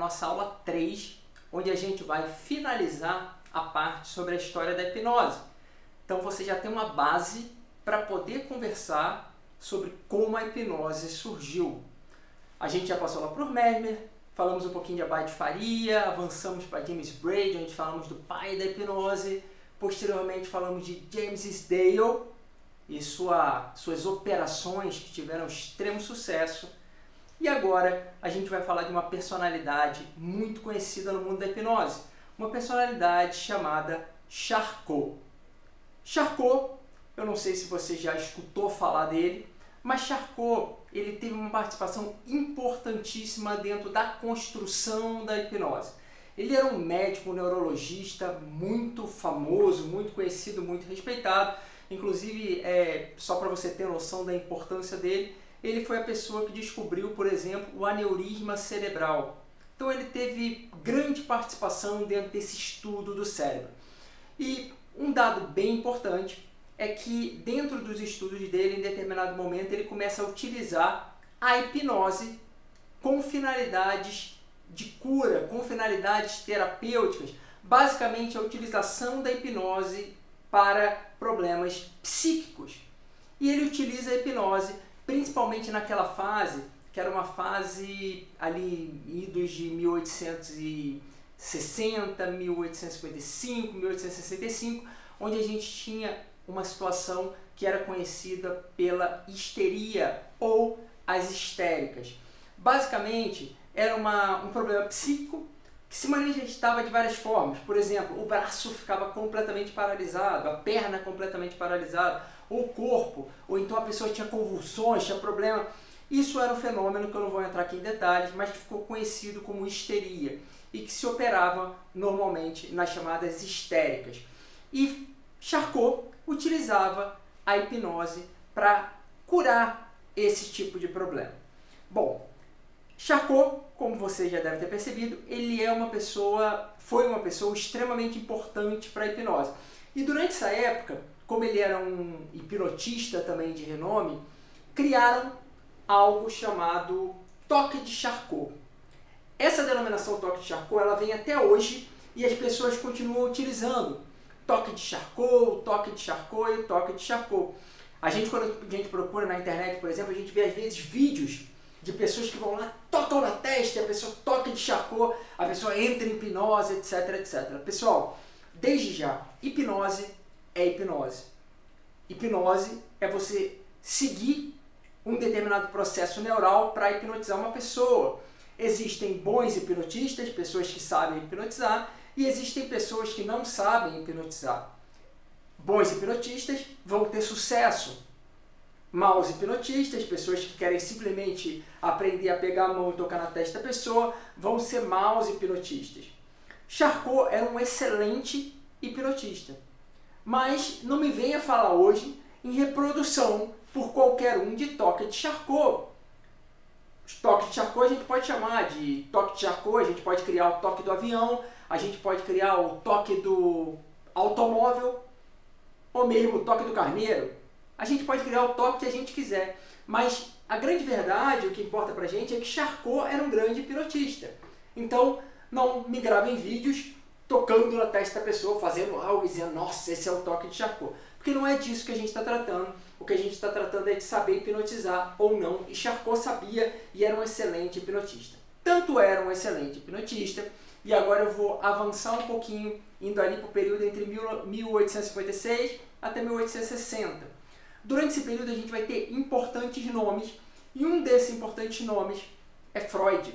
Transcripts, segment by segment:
nossa aula 3, onde a gente vai finalizar a parte sobre a história da hipnose. Então você já tem uma base para poder conversar sobre como a hipnose surgiu. A gente já passou lá por Mesmer, falamos um pouquinho de Abate Faria, avançamos para James Braid, onde falamos do pai da hipnose. Posteriormente falamos de James Dale e suas operações que tiveram extremo sucesso. E agora a gente vai falar de uma personalidade muito conhecida no mundo da hipnose, uma personalidade chamada Charcot. Charcot, eu não sei se você já escutou falar dele, mas Charcot ele teve uma participação importantíssima dentro da construção da hipnose. Ele era um médico, um neurologista muito famoso, muito conhecido, muito respeitado. Inclusive, só para você ter noção da importância dele, ele foi a pessoa que descobriu, por exemplo, o aneurisma cerebral. Então ele teve grande participação dentro desse estudo do cérebro. E um dado bem importante é que dentro dos estudos dele, em determinado momento, ele começa a utilizar a hipnose com finalidades de cura, com finalidades terapêuticas, basicamente a utilização da hipnose para problemas psíquicos. E ele utiliza a hipnose principalmente naquela fase, que era uma fase ali, idos de 1860, 1855, 1865, onde a gente tinha uma situação que era conhecida pela histeria ou as histéricas. Basicamente, era um problema psíquico que se manifestava de várias formas. Por exemplo, o braço ficava completamente paralisado, a perna completamente paralisada, ou o corpo, ou então a pessoa tinha convulsões, tinha problema. Isso era um fenômeno que eu não vou entrar aqui em detalhes, mas que ficou conhecido como histeria e que se operava normalmente nas chamadas histéricas. E Charcot utilizava a hipnose para curar esse tipo de problema. Bom, Charcot, como você já deve ter percebido, ele foi uma pessoa extremamente importante para a hipnose. E durante essa época, como ele era um hipnotista também de renome, criaram algo chamado toque de Charcot. Essa denominação toque de Charcot, ela vem até hoje e as pessoas continuam utilizando toque de Charcot, toque de Charcot e toque de Charcot. Quando a gente procura na internet, por exemplo, a gente vê às vezes vídeos de pessoas que vão lá, tocam na testa, e a pessoa toca de Charcot, a pessoa entra em hipnose, etc, etc. Pessoal, desde já, hipnose é hipnose. Hipnose é você seguir um determinado processo neural para hipnotizar uma pessoa. Existem bons hipnotistas, pessoas que sabem hipnotizar, e existem pessoas que não sabem hipnotizar. Bons hipnotistas vão ter sucesso. Maus hipnotistas, pessoas que querem simplesmente aprender a pegar a mão e tocar na testa da pessoa, vão ser maus hipnotistas. Charcot era um excelente hipnotista. Mas não me venha falar hoje em reprodução por qualquer um de toque de Charcot. Toque de Charcot a gente pode chamar de toque de Charcot, a gente pode criar o toque do avião, a gente pode criar o toque do automóvel, ou mesmo o toque do carneiro. A gente pode criar o toque que a gente quiser, mas a grande verdade, o que importa pra gente é que Charcot era um grande hipnotista. Então, não me gravem vídeos tocando na testa da pessoa, fazendo algo e dizendo, nossa, esse é o toque de Charcot. Porque não é disso que a gente está tratando. O que a gente está tratando é de saber hipnotizar ou não. E Charcot sabia e era um excelente hipnotista. Tanto era um excelente hipnotista, e agora eu vou avançar um pouquinho, indo ali para o período entre 1856 até 1860. Durante esse período a gente vai ter importantes nomes, e um desses importantes nomes é Freud,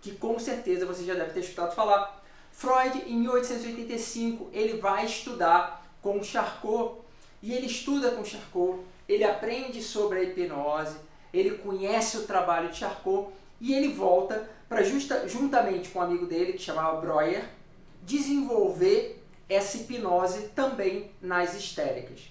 que com certeza você já deve ter escutado falar. Freud, em 1885, ele vai estudar com Charcot, e ele estuda com Charcot, ele aprende sobre a hipnose, ele conhece o trabalho de Charcot, e ele volta para, juntamente com um amigo dele, que chamava Breuer, desenvolver essa hipnose também nas histéricas.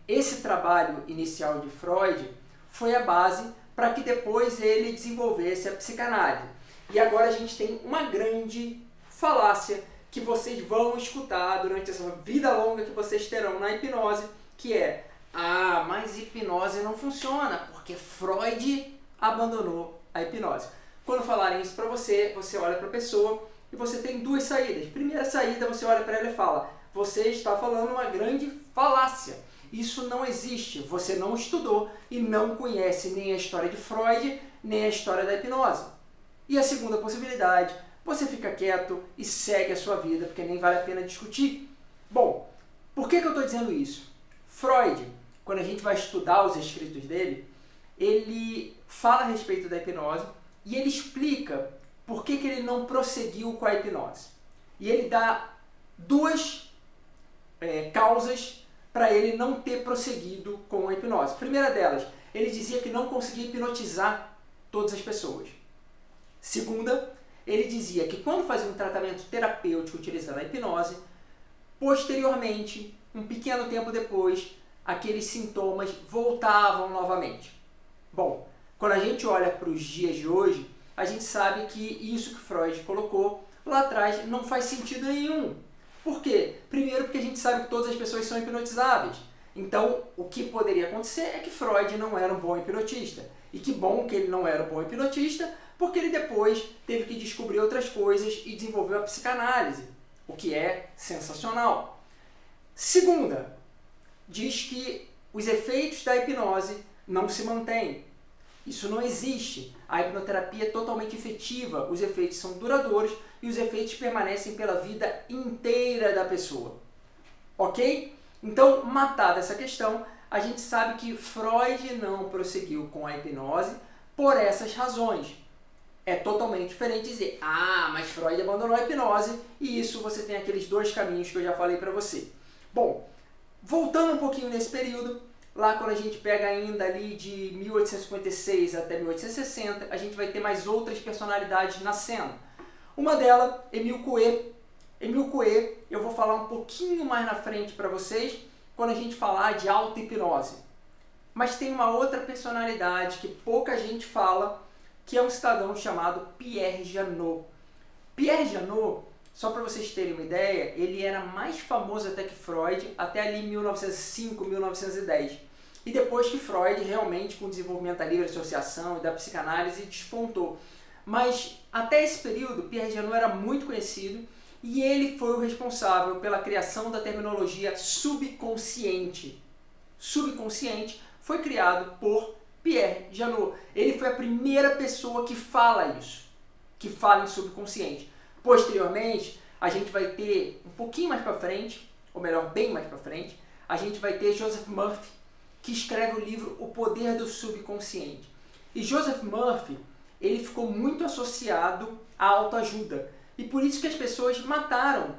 Esse trabalho inicial de Freud foi a base para que depois ele desenvolvesse a psicanálise. E agora a gente tem uma grande falácia que vocês vão escutar durante essa vida longa que vocês terão na hipnose, que é: ah, mas hipnose não funciona porque Freud abandonou a hipnose. quando falarem isso para você, você olha para a pessoa e você tem duas saídas. Primeira saída, você olha para ela e fala: você está falando uma grande falácia. Isso não existe. Você não estudou e não conhece nem a história de Freud, nem a história da hipnose. E a segunda possibilidade, você fica quieto e segue a sua vida, porque nem vale a pena discutir. Bom, por que eu estou dizendo isso? Freud, quando a gente vai estudar os escritos dele, ele fala a respeito da hipnose e ele explica por que ele não prosseguiu com a hipnose. E ele dá duas causas para ele não ter prosseguido com a hipnose. A primeira delas, ele dizia que não conseguia hipnotizar todas as pessoas. Segunda, ele dizia que quando fazia um tratamento terapêutico utilizando a hipnose, posteriormente, um pequeno tempo depois, aqueles sintomas voltavam novamente. Bom, quando a gente olha para os dias de hoje, a gente sabe que isso que Freud colocou lá atrás não faz sentido nenhum. Por quê? Primeiro porque a gente sabe que todas as pessoas são hipnotizáveis. Então, o que poderia acontecer é que Freud não era um bom hipnotista. E que bom que ele não era um bom hipnotista, porque ele depois teve que descobrir outras coisas e desenvolveu a psicanálise, o que é sensacional. Segunda, diz que os efeitos da hipnose não se mantêm. Isso não existe. A hipnoterapia é totalmente efetiva, os efeitos são duradouros e os efeitos permanecem pela vida inteira da pessoa. Ok? Então, matada essa questão, a gente sabe que Freud não prosseguiu com a hipnose por essas razões. É totalmente diferente dizer: ah, mas Freud abandonou a hipnose, e isso você tem aqueles dois caminhos que eu já falei para você. Bom, voltando um pouquinho nesse período, lá quando a gente pega ainda ali de 1856 até 1860, a gente vai ter mais outras personalidades nascendo. Uma delas, Émile Coué. Émile Coué, eu vou falar um pouquinho mais na frente para vocês, quando a gente falar de auto-hipnose. Mas tem uma outra personalidade que pouca gente fala, que é um cidadão chamado Pierre Janet. Pierre Janet, só para vocês terem uma ideia, ele era mais famoso até que Freud, até ali em 1905, 1910. E depois que Freud, realmente, com o desenvolvimento da livre associação e da psicanálise, despontou. Mas até esse período, Pierre Janet era muito conhecido e ele foi o responsável pela criação da terminologia subconsciente. Subconsciente foi criado por Pierre Janet. Ele foi a primeira pessoa que fala isso, que fala em subconsciente. Posteriormente, a gente vai ter, um pouquinho mais para frente, ou melhor, bem mais para frente, a gente vai ter Joseph Murphy, que escreve o livro O Poder do Subconsciente. E Joseph Murphy, ele ficou muito associado à autoajuda. E por isso que as pessoas mataram,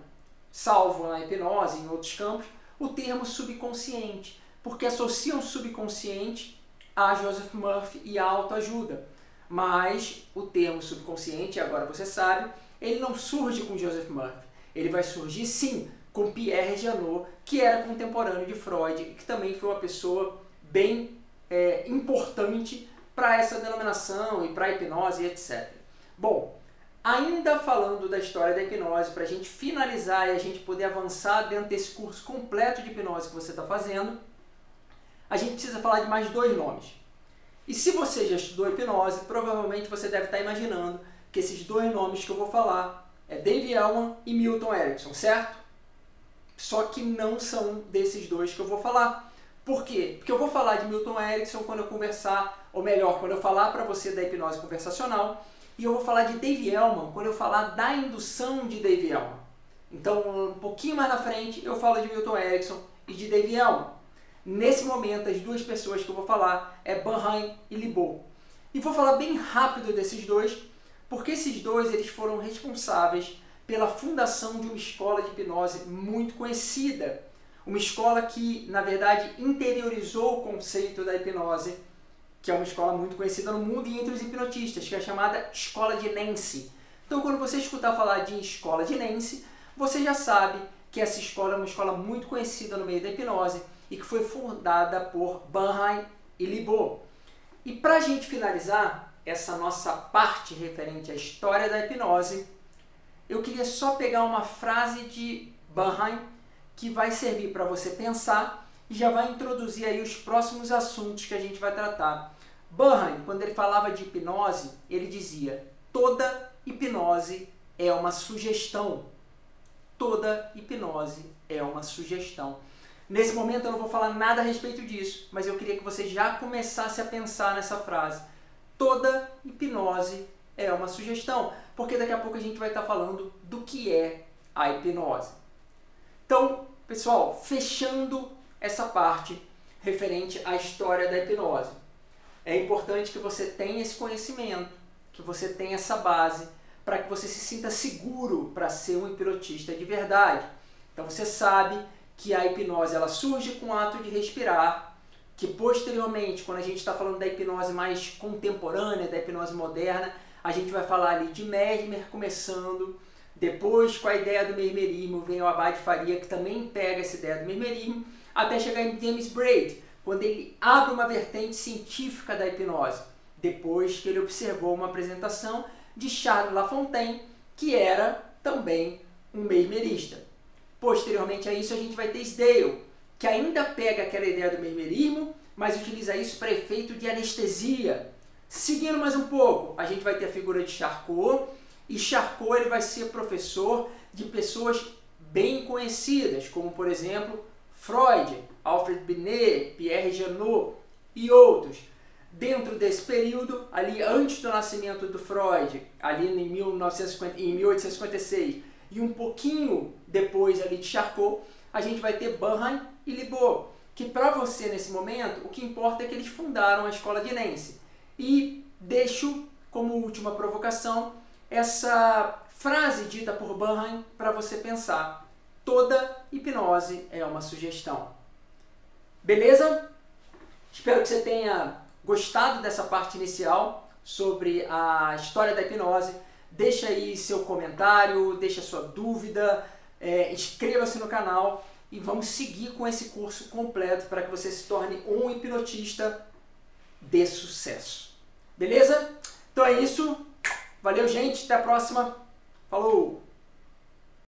salvo na hipnose e em outros campos, o termo subconsciente, porque associam subconsciente a Joseph Murphy e a autoajuda. Mas o termo subconsciente, agora você sabe, ele não surge com Joseph Murphy. Ele vai surgir sim com Pierre Janet, que era contemporâneo de Freud e que também foi uma pessoa bem importante para essa denominação e para a hipnose, etc. Bom, ainda falando da história da hipnose, para a gente finalizar e a gente poder avançar dentro desse curso completo de hipnose que você está fazendo, a gente precisa falar de mais dois nomes. E se você já estudou hipnose, provavelmente você deve estar imaginando que esses dois nomes que eu vou falar é Dave Elman e Milton Erickson, certo? Só que não são desses dois que eu vou falar. Por quê? Porque eu vou falar de Milton Erickson quando eu conversar, ou melhor, quando eu falar para você da hipnose conversacional, e eu vou falar de Dave Elman quando eu falar da indução de Dave Elman. Então, um pouquinho mais na frente, eu falo de Milton Erickson e de Dave Elman. Nesse momento, as duas pessoas que eu vou falar é Bernheim e Libot. E vou falar bem rápido desses dois, porque esses dois eles foram responsáveis pela fundação de uma escola de hipnose muito conhecida. Uma escola que, na verdade, interiorizou o conceito da hipnose, que é uma escola muito conhecida no mundo e entre os hipnotistas, que é a chamada Escola de Nancy. Então, quando você escutar falar de Escola de Nancy, você já sabe que essa escola é uma escola muito conhecida no meio da hipnose e que foi fundada por Bernheim e Libot. E para a gente finalizar essa nossa parte referente à história da hipnose, eu queria só pegar uma frase de Bernheim que vai servir para você pensar e já vai introduzir aí os próximos assuntos que a gente vai tratar. Bernheim, quando ele falava de hipnose, ele dizia: toda hipnose é uma sugestão. Toda hipnose é uma sugestão. Nesse momento eu não vou falar nada a respeito disso, mas eu queria que você já começasse a pensar nessa frase. Toda hipnose é uma sugestão, porque daqui a pouco a gente vai estar falando do que é a hipnose. Então, pessoal, fechando essa parte referente à história da hipnose, é importante que você tenha esse conhecimento, que você tenha essa base, para que você se sinta seguro para ser um hipnotista de verdade. Então você sabe que a hipnose ela surge com o ato de respirar, que posteriormente, quando a gente está falando da hipnose mais contemporânea, da hipnose moderna, a gente vai falar ali de Mesmer começando, depois com a ideia do mesmerismo, vem o Abad Faria, que também pega essa ideia do mesmerismo, até chegar em James Braid, quando ele abre uma vertente científica da hipnose, depois que ele observou uma apresentação de Charles Lafontaine, que era também um mesmerista. Posteriormente a isso, a gente vai ter Sdale, que ainda pega aquela ideia do mesmerismo, mas utiliza isso para efeito de anestesia. Seguindo mais um pouco, a gente vai ter a figura de Charcot, e Charcot ele vai ser professor de pessoas bem conhecidas, como por exemplo Freud, Alfred Binet, Pierre Janot e outros. Dentro desse período, ali antes do nascimento do Freud, ali em 1856, e um pouquinho depois ali de Charcot, a gente vai ter Bernheim e Libot, que para você nesse momento, o que importa é que eles fundaram a escola de Nancy. E deixo como última provocação essa frase dita por Bernheim para você pensar. Toda hipnose é uma sugestão. Beleza? Espero que você tenha gostado dessa parte inicial sobre a história da hipnose. Deixa aí seu comentário, deixa sua dúvida, inscreva-se no canal e vamos seguir com esse curso completo para que você se torne um hipnotista de sucesso. Beleza? Então é isso. Valeu, gente. Até a próxima. Falou!